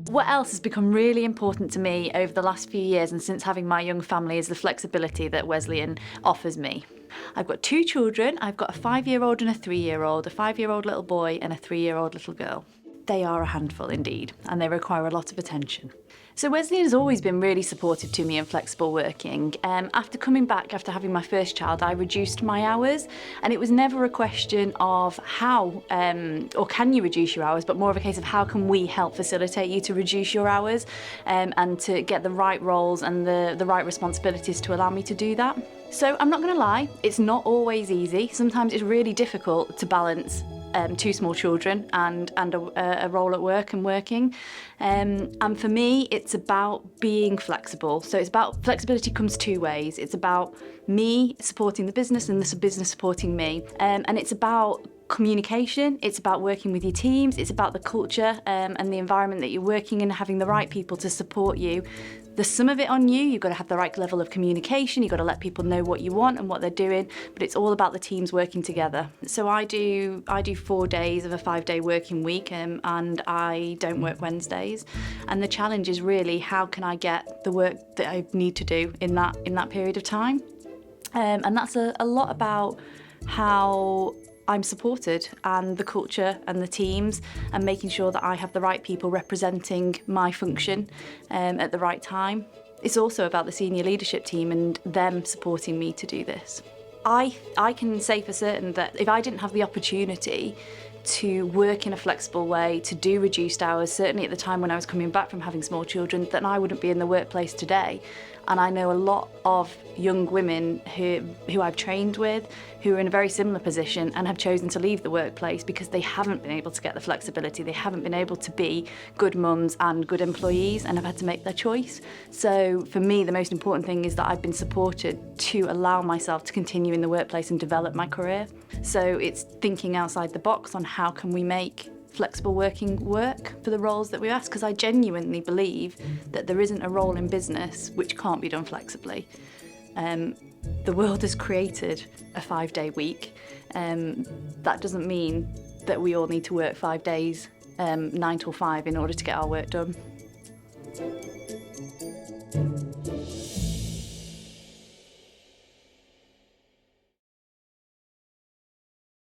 What else has become really important to me over the last few years and since having my young family is the flexibility that Wesleyan offers me. I've got 2 children. I've got a 5-year-old and a 3-year-old, a 5-year-old little boy and a 3-year-old little girl. They are a handful indeed, and they require a lot of attention. So Wesleyan has always been really supportive to me in flexible working. After coming back after having my first child, I reduced my hours, and it was never a question of how or can you reduce your hours, but more of a case of how can we help facilitate you to reduce your hours and to get the right roles and the right responsibilities to allow me to do that. So I'm not going to lie, it's not always easy. Sometimes it's really difficult to balance 2 small children and a role at work and working. And for me, it's about being flexible. So it's about flexibility comes 2 ways. It's about me supporting the business and the business supporting me. And it's about communication, it's about working with your teams, it's about the culture and the environment that you're working in, having the right people to support you. There's some of it on you, you've got to have the right level of communication, you've got to let people know what you want and what they're doing, but it's all about the teams working together. So I do 4 days of a 5-day working week and I don't work Wednesdays. And the challenge is really how can I get the work that I need to do in that period of time. And that's a lot about how I'm supported and the culture and the teams and making sure that I have the right people representing my function at the right time. It's also about the senior leadership team and them supporting me to do this. I can say for certain that if I didn't have the opportunity to work in a flexible way, to do reduced hours, certainly at the time when I was coming back from having small children, then I wouldn't be in the workplace today. And I know a lot of young women who I've trained with who are in a very similar position and have chosen to leave the workplace because they haven't been able to get the flexibility, they haven't been able to be good mums and good employees and have had to make their choice. So for me, the most important thing is that I've been supported to allow myself to continue in the workplace and develop my career. So it's thinking outside the box on how can we make flexible working work for the roles that we ask, because I genuinely believe that there isn't a role in business which can't be done flexibly. The world has created a 5-day week. That doesn't mean that we all need to work 5 days, 9 till 5 in order to get our work done.